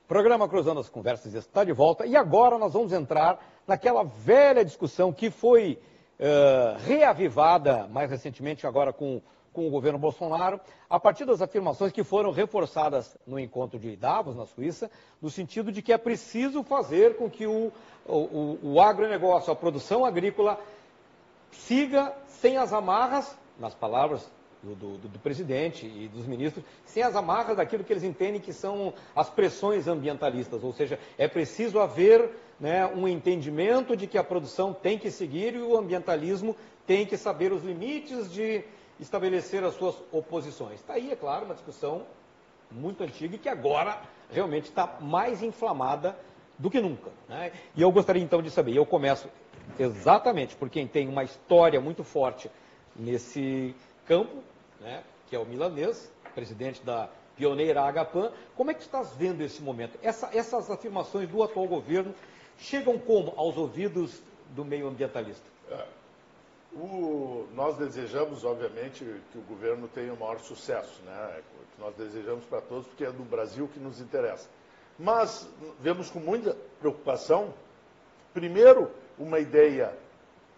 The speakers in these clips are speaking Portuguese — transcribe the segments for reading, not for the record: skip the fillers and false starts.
Programa Cruzando as Conversas está de volta e agora nós vamos entrar naquela velha discussão que foi reavivada mais recentemente agora com o governo Bolsonaro, a partir das afirmações que foram reforçadas no encontro de Davos, na Suíça, no sentido de que é preciso fazer com que o agronegócio, a produção agrícola, siga sem as amarras, nas palavras do presidente e dos ministros, sem as amarras daquilo que eles entendem que são as pressões ambientalistas, ou seja, é preciso haver, né, um entendimento de que a produção tem que seguir e o ambientalismo tem que saber os limites de estabelecer as suas oposições. Está aí, é claro, uma discussão muito antiga e que agora realmente está mais inflamada do que nunca, né? E eu gostaria então de saber, eu começo exatamente por quem tem uma história muito forte nesse campo, né, que é o milanês, presidente da pioneira Agapan. Como é que estás vendo esse momento? Essas afirmações do atual governo chegam como aos ouvidos do meio ambientalista? Nós desejamos, obviamente, que o governo tenha o maior sucesso, né? Nós desejamos para todos, porque é do Brasil que nos interessa. Mas vemos com muita preocupação, primeiro, uma ideia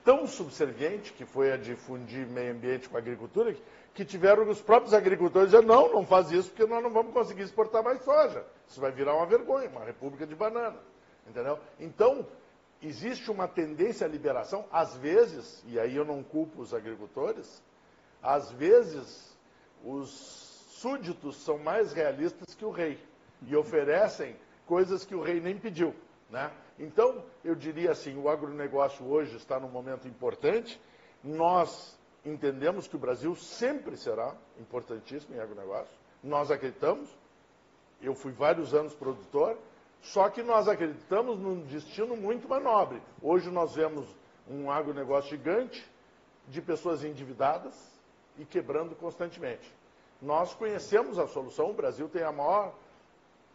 tão subserviente, que foi a de fundir meio ambiente com a agricultura, que tiveram os próprios agricultores dizer, não faz isso, porque nós não vamos conseguir exportar mais soja. Isso vai virar uma vergonha, uma república de banana. Entendeu? Então, existe uma tendência à liberação, às vezes, e aí eu não culpo os agricultores, às vezes os súditos são mais realistas que o rei e oferecem coisas que o rei nem pediu, né? Então, eu diria assim, o agronegócio hoje está num momento importante, nós entendemos que o Brasil sempre será importantíssimo em agronegócio, nós acreditamos, eu fui vários anos produtor, só que nós acreditamos num destino muito mais nobre. Hoje nós vemos um agronegócio gigante de pessoas endividadas e quebrando constantemente. Nós conhecemos a solução, o Brasil tem a maior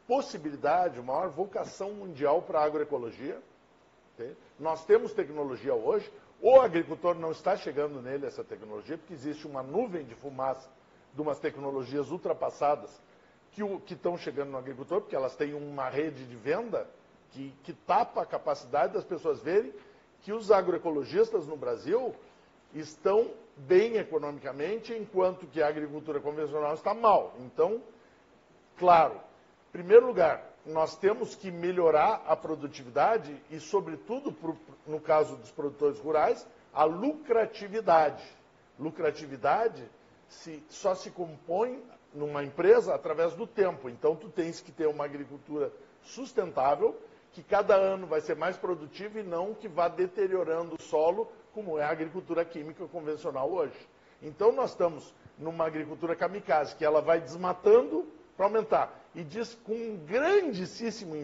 possibilidade, a maior vocação mundial para a agroecologia. Okay? Nós temos tecnologia hoje, o agricultor não está chegando nele essa tecnologia, porque existe uma nuvem de fumaça de umas tecnologias ultrapassadas que estão chegando no agricultor, porque elas têm uma rede de venda que tapa a capacidade das pessoas verem que os agroecologistas no Brasil estão bem economicamente, enquanto que a agricultura convencional está mal. Então, claro, em primeiro lugar, nós temos que melhorar a produtividade e, sobretudo, no caso dos produtores rurais, a lucratividade. Lucratividade só se compõe numa empresa através do tempo. Então, tu tens que ter uma agricultura sustentável, que cada ano vai ser mais produtiva e não que vá deteriorando o solo, como é a agricultura química convencional hoje. Então, nós estamos numa agricultura kamikaze, que ela vai desmatando para aumentar. E diz com um grandíssimo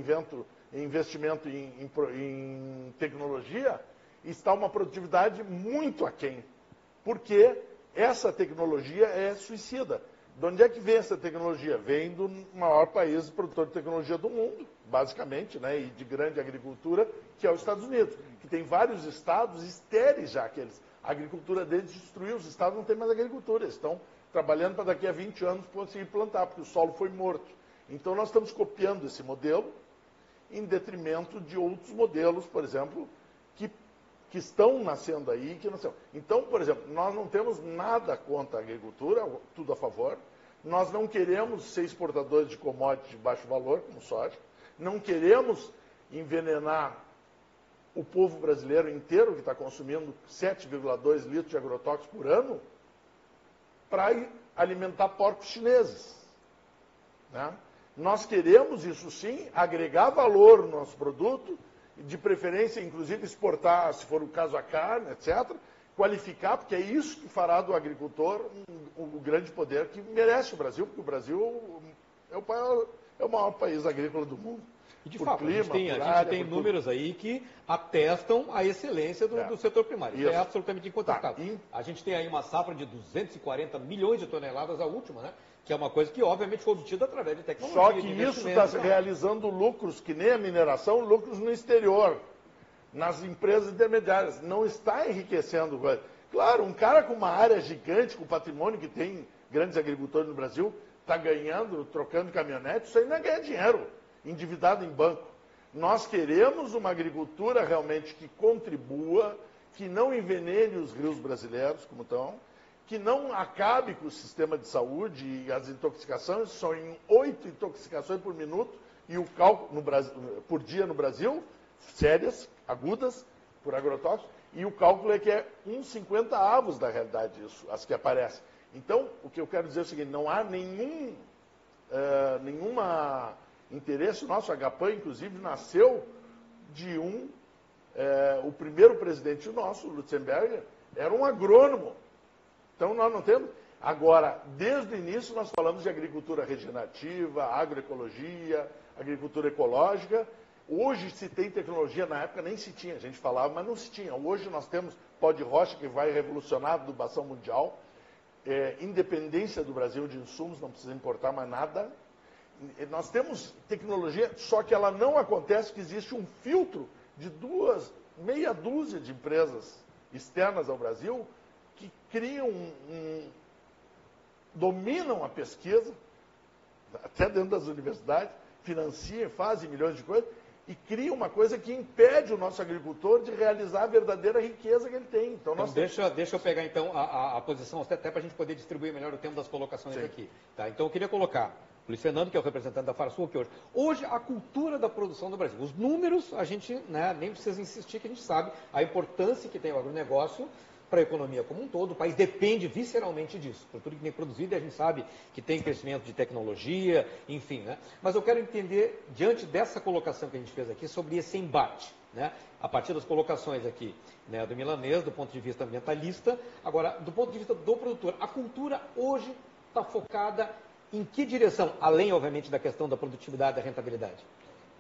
investimento em tecnologia, está uma produtividade muito aquém. Porque essa tecnologia é suicida. De onde é que vem essa tecnologia? Vem do maior país produtor de tecnologia do mundo, basicamente, né, e de grande agricultura, que é os Estados Unidos, que tem vários estados estéreis já, a agricultura deles destruiu, os estados não têm mais agricultura, eles estão trabalhando para daqui a 20 anos conseguir plantar, porque o solo foi morto. Então nós estamos copiando esse modelo em detrimento de outros modelos, por exemplo, que estão nascendo aí, que não são. Então, por exemplo, nós não temos nada contra a agricultura, tudo a favor. Nós não queremos ser exportadores de commodities de baixo valor, como soja. Não queremos envenenar o povo brasileiro inteiro, que está consumindo 7,2 litros de agrotóxicos por ano, para alimentar porcos chineses, né? Nós queremos, isso sim, agregar valor no nosso produto, de preferência, inclusive, exportar, se for o caso, a carne, etc., qualificar, porque é isso que fará do agricultor o grande poder que merece o Brasil, porque o Brasil é o maior país agrícola do mundo. E, de fato, a gente tem números aí que atestam a excelência do setor primário. Isso é absolutamente incontestável. A gente tem aí uma safra de 240 milhões de toneladas, a última, né? Que é uma coisa que, obviamente, foi obtida através de tecnologia. Só que isso está realizando lucros, que nem a mineração, lucros no exterior, nas empresas intermediárias. Não está enriquecendo. Claro, um cara com uma área gigante, com patrimônio que tem grandes agricultores no Brasil, está ganhando, trocando caminhonete, isso aí não é ganhar dinheiro. endividado em banco. Nós queremos uma agricultura realmente que contribua, que não envenene os rios brasileiros, como estão, que não acabe com o sistema de saúde e as intoxicações. São em 8 intoxicações por minuto e o cálculo no Brasil, por dia no Brasil, sérias, agudas, por agrotóxicos, e o cálculo é que é 1,50 avos da realidade isso, as que aparecem. Então, o que eu quero dizer é o seguinte, não há nenhuma interesse nosso. A Agapan, inclusive, nasceu de o primeiro presidente nosso, o Lutzenberger, era um agrônomo. Então, nós não temos... Agora, desde o início, nós falamos de agricultura regenerativa, agroecologia, agricultura ecológica. Hoje se tem tecnologia, na época nem se tinha, a gente falava, mas não se tinha. Hoje nós temos pó de rocha que vai revolucionar a adubação mundial, independência do Brasil de insumos, não precisa importar mais nada. Nós temos tecnologia, só que ela não acontece, que existe um filtro de meia dúzia de empresas externas ao Brasil que criam, dominam a pesquisa, até dentro das universidades, financiam, fazem milhões de coisas, e cria uma coisa que impede o nosso agricultor de realizar a verdadeira riqueza que ele tem. Então, deixa eu pegar, então, a posição, até para a gente poder distribuir melhor o tempo das colocações aqui. Tá? Então, eu queria colocar o Luiz Fernando, que é o representante da Farsul aqui hoje. Hoje, a cultura da produção do Brasil. Os números, a gente nem precisa insistir, que a gente sabe a importância que tem o agronegócio para a economia como um todo. O país depende visceralmente disso, por tudo que tem produzido, e a gente sabe que tem crescimento de tecnologia, enfim. Mas eu quero entender, diante dessa colocação que a gente fez aqui, sobre esse embate, a partir das colocações aqui do Milanês, do ponto de vista ambientalista. Agora, do ponto de vista do produtor, a cultura hoje está focada em que direção, além, obviamente, da questão da produtividade e da rentabilidade?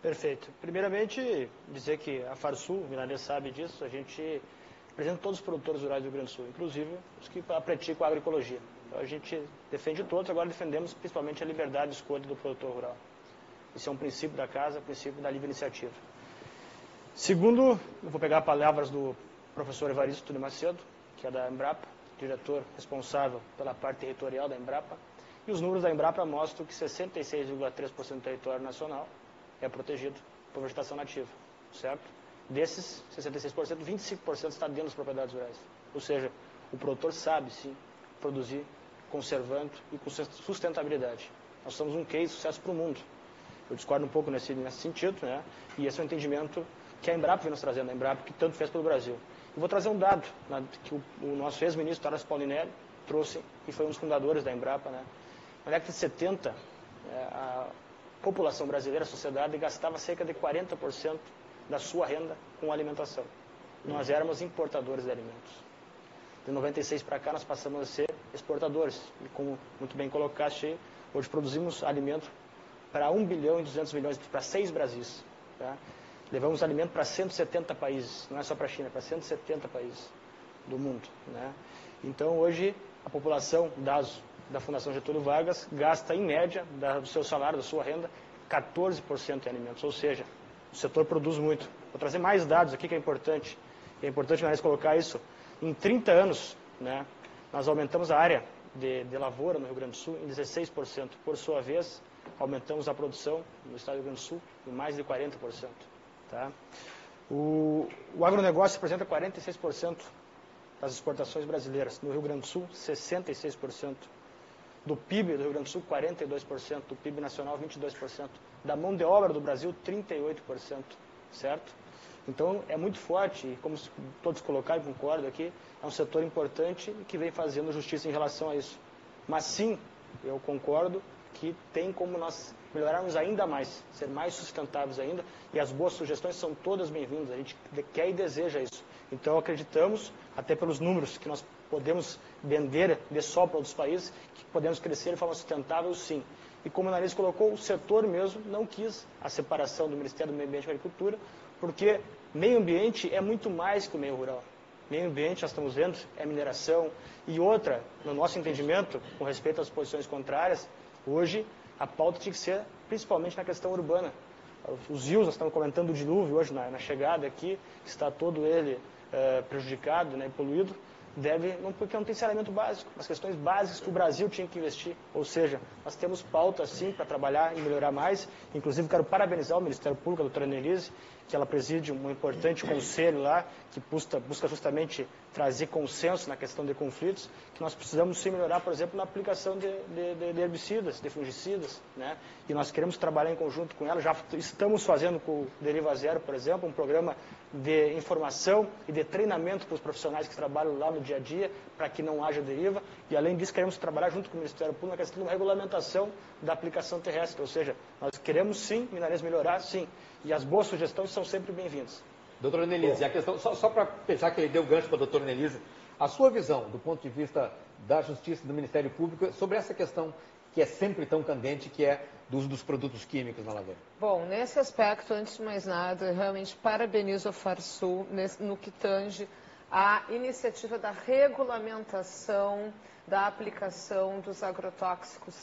Perfeito. Primeiramente, dizer que a Farsul, o Milanês sabe disso, a gente representa todos os produtores rurais do Rio Grande do Sul, inclusive os que praticam a agroecologia. Então, a gente defende todos, agora defendemos principalmente a liberdade de escolha do produtor rural. Esse é um princípio da casa, um princípio da livre iniciativa. Segundo, eu vou pegar palavras do professor Evaristo Túlio Macedo, que é da Embrapa, diretor responsável pela parte territorial da Embrapa, e os números da Embrapa mostram que 66,3% do território nacional é protegido por vegetação nativa, certo? Desses 66%, 25% está dentro das propriedades rurais. Ou seja, o produtor sabe, sim, produzir conservando e com sustentabilidade. Nós somos um case de sucesso para o mundo. Eu discordo um pouco nesse sentido, e esse é o entendimento que a Embrapa vem nos trazendo, a Embrapa que tanto fez pelo Brasil. Eu vou trazer um dado que o nosso ex-ministro Tarso Paulinelli trouxe, e foi um dos fundadores da Embrapa. Na década de 70, a população brasileira, a sociedade, gastava cerca de 40% da sua renda com alimentação. Nós éramos importadores de alimentos. De 96 para cá, nós passamos a ser exportadores. E como muito bem colocaste, hoje produzimos alimento para 1 bilhão e 200 milhões, para 6 Brasis. Levamos alimento para 170 países, não é só para a China, é para 170 países do mundo. Então, hoje, a população da Fundação Getúlio Vargas gasta, em média, do seu salário, da sua renda, 14% em alimentos. Ou seja, o setor produz muito. Vou trazer mais dados aqui que é importante. É importante mais colocar isso. Em 30 anos, nós aumentamos a área de lavoura no Rio Grande do Sul em 16%. Por sua vez, aumentamos a produção no estado do Rio Grande do Sul em mais de 40%. O agronegócio representa 46% das exportações brasileiras. No Rio Grande do Sul, 66%. Do PIB do Rio Grande do Sul, 42%. Do PIB nacional, 22%. Da mão de obra do Brasil, 38%. Certo? Então, é muito forte, e como todos colocaram, concordo aqui, é um setor importante e que vem fazendo justiça em relação a isso. Mas sim, eu concordo que tem como nós melhorarmos ainda mais, ser mais sustentáveis ainda, e as boas sugestões são todas bem-vindas, a gente quer e deseja isso. Então, acreditamos, até pelos números que nós podemos vender de só para outros países, que podemos crescer de forma sustentável, sim. E como a Annalise colocou, o setor mesmo não quis a separação do Ministério do Meio Ambiente e Agricultura, porque meio ambiente é muito mais que o meio rural. Meio ambiente, nós estamos vendo, é mineração. E outra, no nosso entendimento, com respeito às posições contrárias, hoje a pauta tinha que ser principalmente na questão urbana. Os rios, nós estamos comentando o dilúvio hoje na chegada aqui, que está todo ele prejudicado, poluído. porque não tem saneamento básico, as questões básicas que o Brasil tinha que investir. Ou seja, nós temos pauta, sim, para trabalhar e melhorar mais. Inclusive, quero parabenizar o Ministério Público, a doutora Annelise, que ela preside um importante conselho lá, que busca justamente trazer consenso na questão de conflitos, que nós precisamos sim melhorar, por exemplo, na aplicação de herbicidas, de fungicidas, né? E nós queremos trabalhar em conjunto com ela, já estamos fazendo com o Deriva Zero, por exemplo, um programa de informação e de treinamento para os profissionais que trabalham lá no dia a dia, para que não haja deriva, e além disso queremos trabalhar junto com o Ministério Público na questão de uma regulamentação da aplicação terrestre, ou seja, nós queremos sim, Milanês, melhorar, sim, e as boas sugestões são sempre bem-vindas. Doutora Annelise, a questão, só para pensar que ele deu gancho para a doutora Annelise, a sua visão, do ponto de vista da Justiça e do Ministério Público, sobre essa questão que é sempre tão candente, que é do uso dos produtos químicos na lavoura? Bom, nesse aspecto, antes de mais nada, eu realmente parabenizo a Farsul no que tange à iniciativa da regulamentação da aplicação dos agrotóxicos,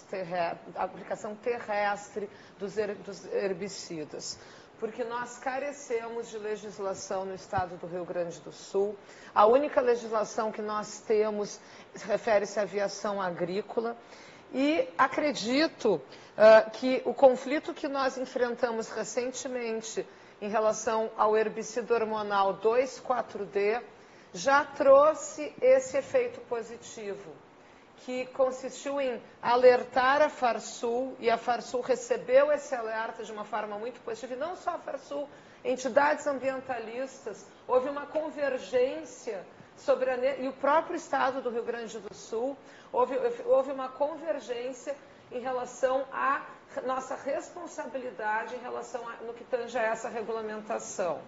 a aplicação terrestre dos herbicidas. Porque nós carecemos de legislação no estado do Rio Grande do Sul. A única legislação que nós temos refere-se à aviação agrícola. E acredito que o conflito que nós enfrentamos recentemente em relação ao herbicida hormonal 2,4-D já trouxe esse efeito positivo, que consistiu em alertar a Farsul, e a Farsul recebeu esse alerta de uma forma muito positiva, e não só a Farsul, entidades ambientalistas, houve uma convergência sobre e o próprio estado do Rio Grande do Sul, houve uma convergência em relação à nossa responsabilidade no que tange a essa regulamentação,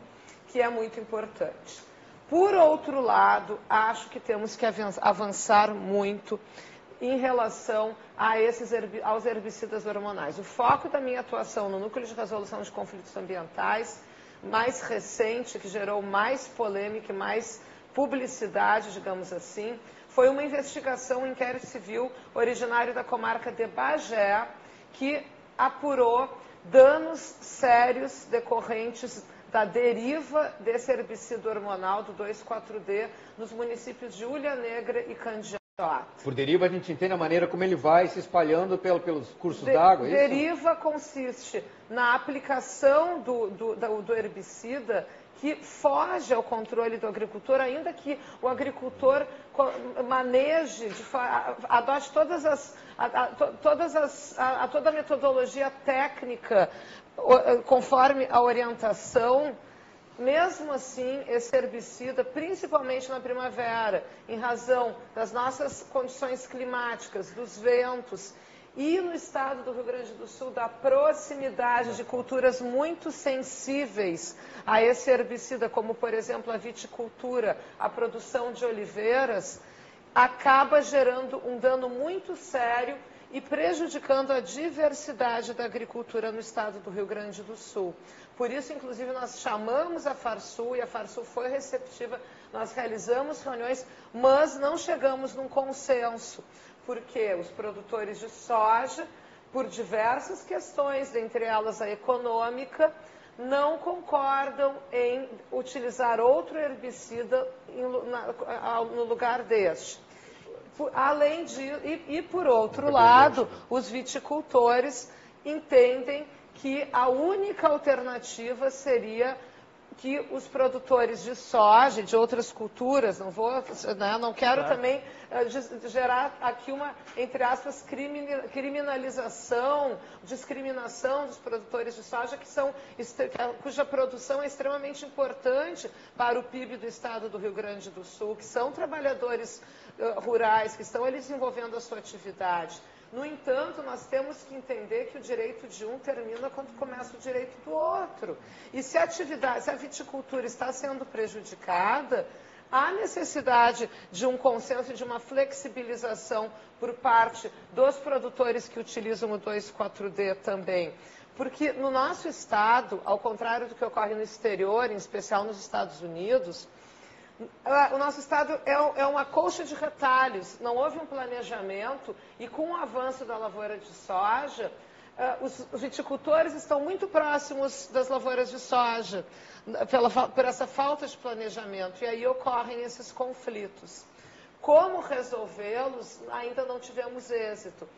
que é muito importante. Por outro lado, acho que temos que avançar muito em relação aos herbicidas hormonais. O foco da minha atuação no Núcleo de Resolução de Conflitos Ambientais, mais recente, que gerou mais polêmica e mais publicidade, digamos assim, foi uma investigação, um inquérito civil originário da comarca de Bagé, que apurou danos sérios decorrentes da deriva desse herbicida hormonal do 2,4-D nos municípios de Ulha Negra e Candiota. Por deriva a gente entende a maneira como ele vai se espalhando pelos cursos d'água, é isso? Deriva consiste na aplicação do herbicida que foge ao controle do agricultor, ainda que o agricultor maneje, adote toda a metodologia técnica conforme a orientação. Mesmo assim, esse herbicida, principalmente na primavera, em razão das nossas condições climáticas, dos ventos, e no estado do Rio Grande do Sul, da proximidade de culturas muito sensíveis a esse herbicida, como, por exemplo, a viticultura, a produção de oliveiras, acaba gerando um dano muito sério e prejudicando a diversidade da agricultura no estado do Rio Grande do Sul. Por isso, inclusive, nós chamamos a Farsul e a Farsul foi receptiva, nós realizamos reuniões, mas não chegamos num consenso, porque os produtores de soja, por diversas questões, dentre elas a econômica, não concordam em utilizar outro herbicida no lugar deste. Além disso, e por outro lado, os viticultores entendem que a única alternativa seria que os produtores de soja e de outras culturas, não quero também gerar aqui uma, entre aspas, criminalização, discriminação dos produtores de soja, cuja produção é extremamente importante para o PIB do estado do Rio Grande do Sul, que são trabalhadores rurais, que estão ali desenvolvendo a sua atividade. No entanto, nós temos que entender que o direito de um termina quando começa o direito do outro. E se a viticultura está sendo prejudicada, há necessidade de um consenso, de uma flexibilização por parte dos produtores que utilizam o 2,4-D também. Porque no nosso estado, ao contrário do que ocorre no exterior, em especial nos Estados Unidos, o nosso estado é uma colcha de retalhos, não houve um planejamento e com o avanço da lavoura de soja, os viticultores estão muito próximos das lavouras de soja, por essa falta de planejamento, e aí ocorrem esses conflitos. como resolvê-los, ainda não tivemos êxito.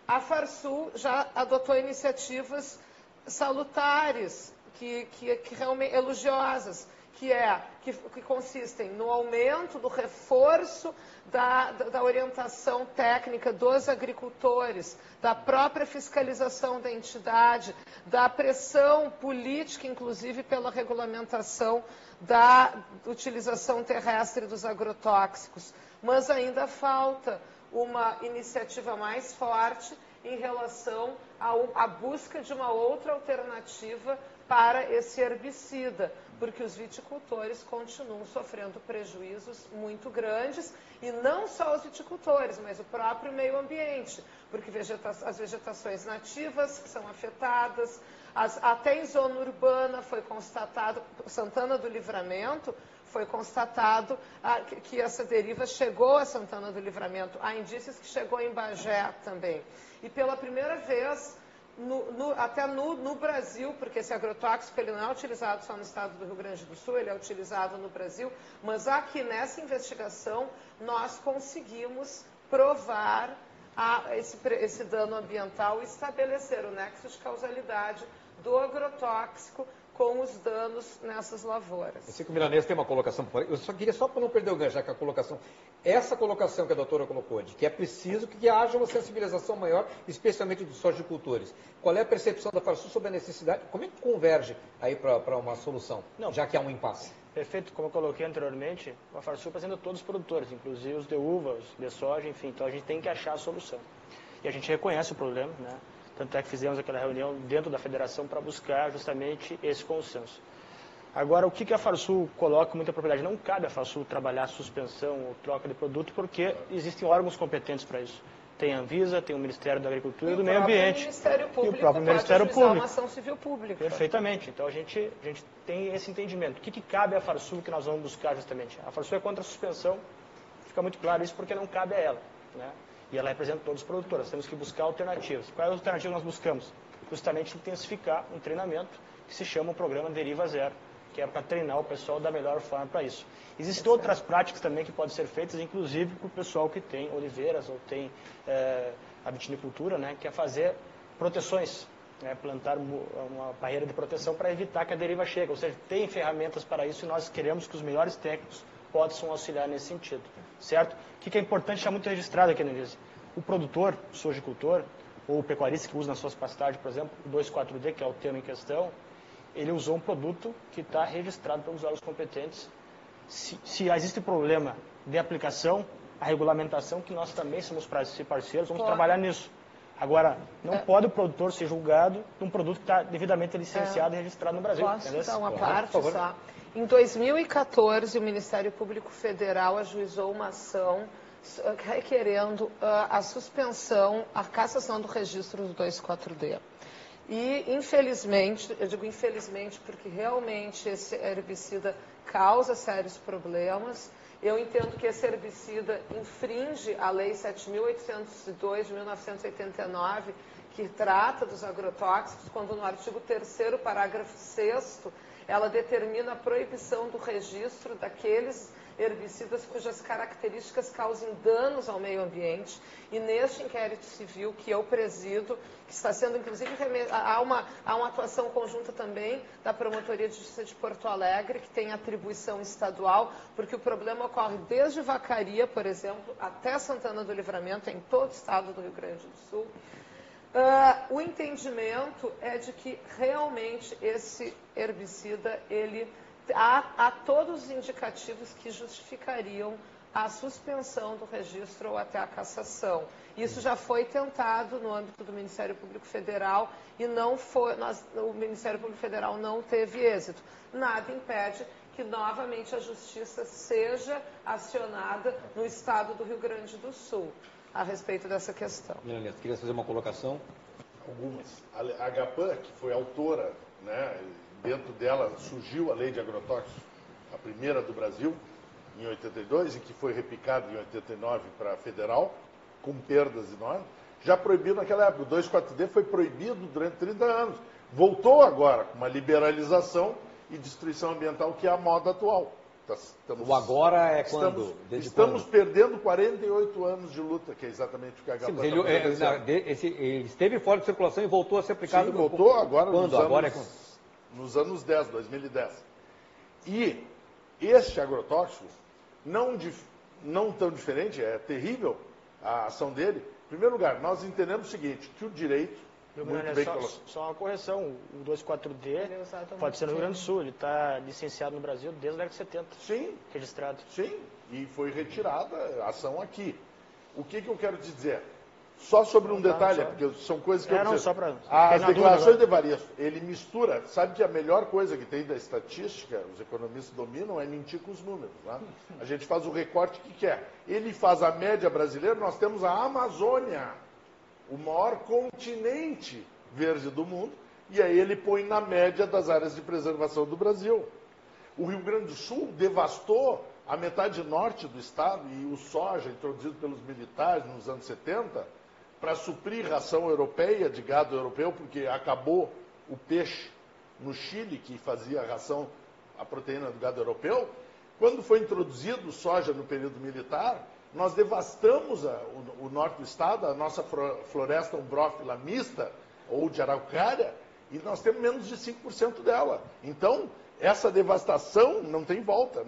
A Farsul já adotou iniciativas salutares, que realmente elogiosas, que consistem no aumento do reforço da orientação técnica dos agricultores, da própria fiscalização da entidade, da pressão política, inclusive pela regulamentação da utilização terrestre dos agrotóxicos. Mas ainda falta uma iniciativa mais forte em relação à busca de uma outra alternativa para esse herbicida, porque os viticultores continuam sofrendo prejuízos muito grandes, e não só os viticultores, mas o próprio meio ambiente, porque as vegetações nativas são afetadas, até em zona urbana foi constatado, Santana do Livramento, foi constatado que essa deriva chegou a Santana do Livramento. Há indícios que chegou em Bagé também. E pela primeira vez, até no Brasil, porque esse agrotóxico ele não é utilizado só no estado do Rio Grande do Sul, ele é utilizado no Brasil, mas aqui nessa investigação nós conseguimos provar esse dano ambiental e estabelecer o nexo de causalidade do agrotóxico com os danos nessas lavouras. Eu sei que o Milanês tem uma colocação, eu só queria, só para não perder o gancho, já que a colocação, essa colocação que a doutora colocou, de que é preciso que haja uma sensibilização maior, especialmente dos sojicultores. Qual é a percepção da Farsul sobre a necessidade, como é que converge aí para uma solução, já que há um impasse? Perfeito, como eu coloquei anteriormente, a Farsul representa todos os produtores, inclusive os de uva, os de soja, enfim, então a gente tem que achar a solução. E a gente reconhece o problema, né? Tanto é que fizemos aquela reunião dentro da federação para buscar justamente esse consenso. Agora, o que a Farsul coloca com muita propriedade? Não cabe a Farsul trabalhar suspensão ou troca de produto, porque existem órgãos competentes para isso. Tem a Anvisa, tem o Ministério da Agricultura e do Meio Ambiente. E o próprio Ministério Público. Uma ação civil pública. Perfeitamente. Então, a gente tem esse entendimento. O que cabe à Farsul que nós vamos buscar justamente? A Farsul é contra a suspensão, fica muito claro isso, porque não cabe a ela, né? E ela representa todos os produtores. Nós temos que buscar alternativas. Qual é a alternativa que nós buscamos? Justamente intensificar um treinamento que se chama o Programa Deriva Zero, que é para treinar o pessoal da melhor forma para isso. Existem outras práticas também que podem ser feitas, inclusive para o pessoal que tem oliveiras ou tem a vitinicultura, né, que é fazer proteções, né, plantar uma barreira de proteção para evitar que a deriva chegue. Ou seja, tem ferramentas para isso e nós queremos que os melhores técnicos possam auxiliar nesse sentido, certo? O que é importante, está muito registrado aqui na Anvisa. O produtor, o sojicultor, ou o pecuarista que usa nas suas pastagens, por exemplo, o 2,4-D, que é o tema em questão, ele usou um produto que está registrado pelos órgãos competentes. Se existe problema de aplicação, a regulamentação, que nós também somos parceiros, vamos trabalhar nisso. Agora, não pode o produtor ser julgado de um produto que está devidamente licenciado e registrado no Brasil. Posso dar uma parte só? Em 2014, o Ministério Público Federal ajuizou uma ação requerendo a suspensão, a cassação do registro do 2,4-D. E, infelizmente, eu digo infelizmente porque realmente esse herbicida causa sérios problemas. Eu entendo que esse herbicida infringe a Lei 7.802 de 1989, que trata dos agrotóxicos, quando no artigo 3º, parágrafo 6º, ela determina a proibição do registro daqueles herbicidas cujas características causem danos ao meio ambiente. E neste inquérito civil que eu presido, que está sendo inclusive, há uma atuação conjunta também da Promotoria de Justiça de Porto Alegre, que tem atribuição estadual, porque o problema ocorre desde Vacaria, por exemplo, até Santana do Livramento, em todo o estado do Rio Grande do Sul. O entendimento é de que realmente esse herbicida, há todos os indicativos que justificariam a suspensão do registro ou até a cassação. Isso já foi tentado no âmbito do Ministério Público Federal e o Ministério Público Federal não teve êxito. Nada impede que novamente a Justiça seja acionada no estado do Rio Grande do Sul a respeito dessa questão. Milanês, queria fazer uma colocação? Algumas. A Agapan, que foi autora, né, dentro dela surgiu a Lei de Agrotóxicos, a primeira do Brasil, em 82, e que foi repicada em 89 para a federal, com perdas enormes, já proibiu naquela época. O 2,4-D foi proibido durante 30 anos. Voltou agora com uma liberalização e destruição ambiental, que é a moda atual. O agora é quando? Estamos perdendo 48 anos de luta, que é exatamente o que a HAPA está fazendo. Ele esteve fora de circulação e voltou a ser aplicado. Sim, voltou agora, quando? Nos anos 2010. E este agrotóxico, não tão diferente, é terrível a ação dele. Em primeiro lugar, nós entendemos o seguinte, que o direito... Só uma correção, o 2,4-D pode ser no Rio Grande do Sul, ele está licenciado no Brasil desde a década de 70. Sim. Registrado. Sim, e foi retirada a ação aqui. O que eu quero te dizer? Só sobre um detalhe, porque são coisas que eu preciso. As declarações de Evaristo, ele mistura, sabe que a melhor coisa que tem da estatística, os economistas dominam, é mentir com os números. Né? A gente faz o recorte que quer. Ele faz a média brasileira, nós temos a Amazônia, o maior continente verde do mundo, e aí ele põe na média das áreas de preservação do Brasil. O Rio Grande do Sul devastou a metade norte do estado e o soja introduzido pelos militares nos anos 70 para suprir ração europeia, de gado europeu, porque acabou o peixe no Chile, que fazia a proteína do gado europeu. Quando foi introduzido soja no período militar, nós devastamos o norte do estado, a nossa floresta umbrófila mista, ou de araucária, e nós temos menos de 5% dela. Então, essa devastação não tem volta.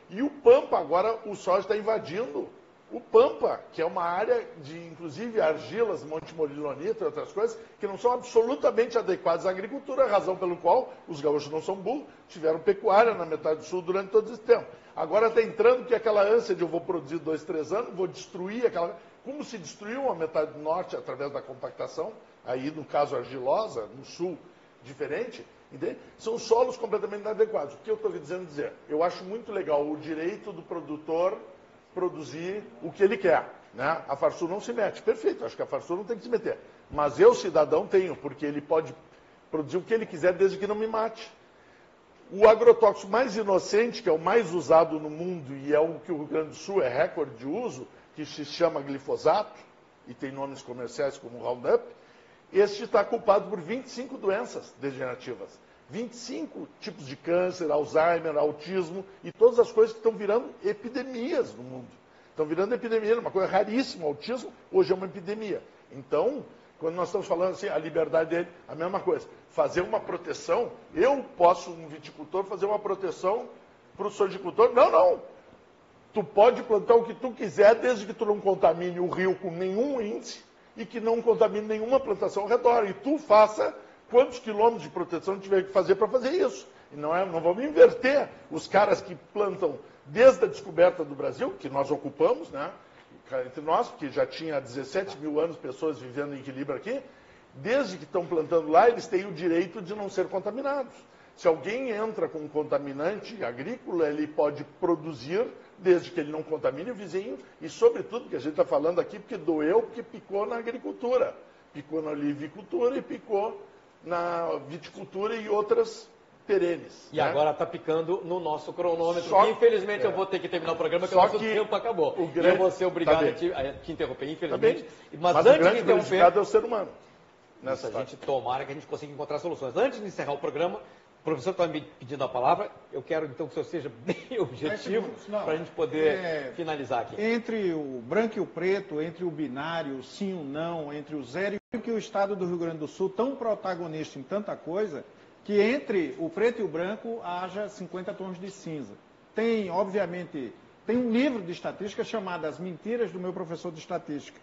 E o Pampa, agora o soja está invadindo o Pampa, que é uma área de, inclusive, argilas, monte-molilonita e outras coisas, que não são absolutamente adequadas à agricultura, razão pelo qual os gaúchos não são burros, tiveram pecuária na metade do sul durante todo esse tempo. Agora está entrando que aquela ânsia de eu vou produzir 2, 3 anos, vou destruir aquela... Como se destruiu a metade do norte através da compactação, aí no caso argilosa, no sul, diferente, entende? São solos completamente inadequados. O que eu estou dizendo dizer? Eu acho muito legal o direito do produtor produzir o que ele quer. Né? A Farsul não se mete. Perfeito, acho que a Farsul não tem que se meter. Mas eu, cidadão, tenho, porque ele pode produzir o que ele quiser desde que não me mate. O agrotóxico mais inocente, que é o mais usado no mundo e é o que o Rio Grande do Sul é recorde de uso, que se chama glifosato, e tem nomes comerciais como Roundup, este está culpado por 25 doenças degenerativas. 25 tipos de câncer, Alzheimer, autismo e todas as coisas que estão virando epidemias no mundo. Estão virando epidemia, uma coisa raríssima. O autismo hoje é uma epidemia. Então, quando nós estamos falando assim, a liberdade dele, a mesma coisa. Fazer uma proteção, eu posso, um viticultor, fazer uma proteção para o sojicultor? Não. Tu pode plantar o que tu quiser, desde que tu não contamine o rio com nenhum índice e que não contamine nenhuma plantação ao redor. E tu faça quantos quilômetros de proteção tiver que fazer para fazer isso. E não vamos inverter os caras que plantam desde a descoberta do Brasil, que nós ocupamos, né? Entre nós, porque já tinha 17 mil anos pessoas vivendo em equilíbrio aqui, desde que estão plantando lá, eles têm o direito de não ser contaminados. Se alguém entra com um contaminante agrícola, ele pode produzir, desde que ele não contamine o vizinho, e sobretudo, que a gente está falando aqui, porque doeu, porque picou na agricultura, picou na olivicultura e picou na viticultura e outras perenes. E né? Agora está picando no nosso cronômetro, que infelizmente eu vou ter que terminar o programa, porque o nosso tempo acabou. Eu vou ser obrigado a te interromper, infelizmente. Mas antes o grande prejudicado é o ser humano. Nessa gente tomara que a gente consiga encontrar soluções. Antes de encerrar o programa, o professor está me pedindo a palavra, eu quero então que o senhor seja bem objetivo para a gente poder finalizar aqui. Entre o branco e o preto, entre o binário, o sim e o não, entre o zero e o que o Estado do Rio Grande do Sul, tão protagonista em tanta coisa, que entre o preto e o branco haja 50 tons de cinza. Tem, obviamente, tem um livro de estatística chamado As Mentiras do Meu Professor de Estatística.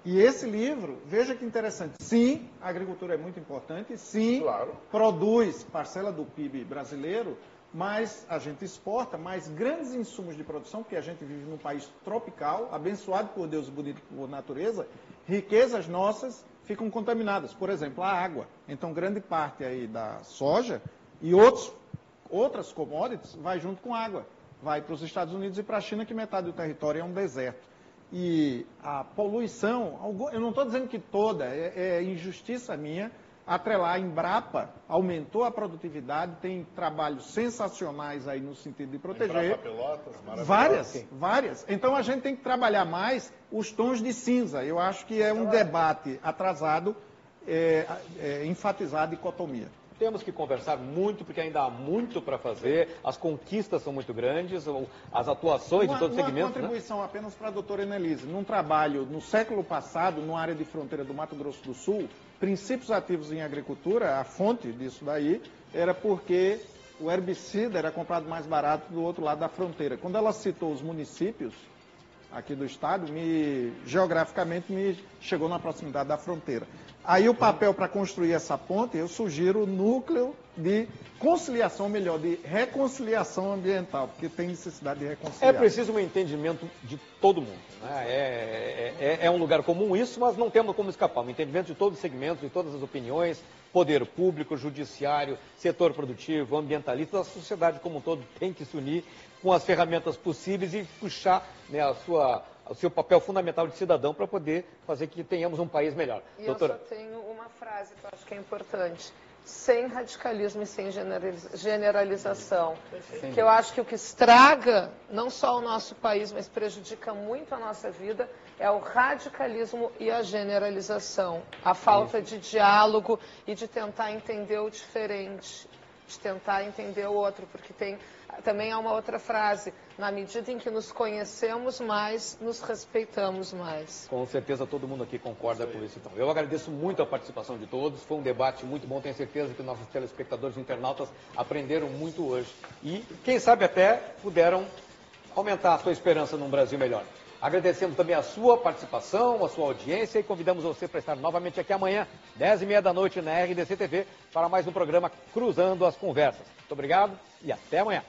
E esse livro, veja que interessante, sim, a agricultura é muito importante, sim, claro, produz parcela do PIB brasileiro, mas a gente exporta mais grandes insumos de produção, porque a gente vive num país tropical, abençoado por Deus e bonito por natureza, riquezas nossas ficam contaminadas. Por exemplo, a água. Então, grande parte aí da soja e outras commodities vai junto com água. Vai para os Estados Unidos e para a China, que metade do território é um deserto. E a poluição, eu não estou dizendo que toda, é injustiça minha, atrelar a Embrapa, aumentou a produtividade, tem trabalhos sensacionais aí no sentido de proteger. Várias. Então a gente tem que trabalhar mais os tons de cinza. Eu acho que é um debate atrasado, enfatizar a dicotomia. Temos que conversar muito, porque ainda há muito para fazer, as conquistas são muito grandes, as atuações de todo o segmento. Uma contribuição apenas para a doutora Enelise. Num trabalho no século passado, na área de fronteira do Mato Grosso do Sul, princípios ativos em agricultura, a fonte disso daí, era porque o herbicida era comprado mais barato do outro lado da fronteira. Quando ela citou os municípios aqui do estado, geograficamente me chegou na proximidade da fronteira. Aí o papel para construir essa ponte, eu sugiro o núcleo de conciliação, melhor, de reconciliação ambiental, porque tem necessidade de reconciliar. É preciso um entendimento de todo mundo. Né? É um lugar comum isso, mas não temos como escapar. Um entendimento de todos os segmentos, de todas as opiniões, poder público, judiciário, setor produtivo, ambientalista, a sociedade como um todo tem que se unir com as ferramentas possíveis e puxar, né, o seu papel fundamental de cidadão para poder fazer que tenhamos um país melhor. E doutora, eu só tenho uma frase que eu acho que é importante. Sem radicalismo e sem generalização. Que eu acho que o que estraga não só o nosso país, mas prejudica muito a nossa vida, é o radicalismo e a generalização. A falta de diálogo e de tentar entender o diferente, de tentar entender o outro, porque também há uma outra frase, na medida em que nos conhecemos mais, nos respeitamos mais. Com certeza todo mundo aqui concorda com isso. Então, eu agradeço muito a participação de todos, foi um debate muito bom, tenho certeza que nossos telespectadores e internautas aprenderam muito hoje e, quem sabe até, puderam aumentar a sua esperança num Brasil melhor. Agradecemos também a sua participação, a sua audiência e convidamos você para estar novamente aqui amanhã, 10h30 da noite na RDC TV, para mais um programa Cruzando as Conversas. Muito obrigado e até amanhã.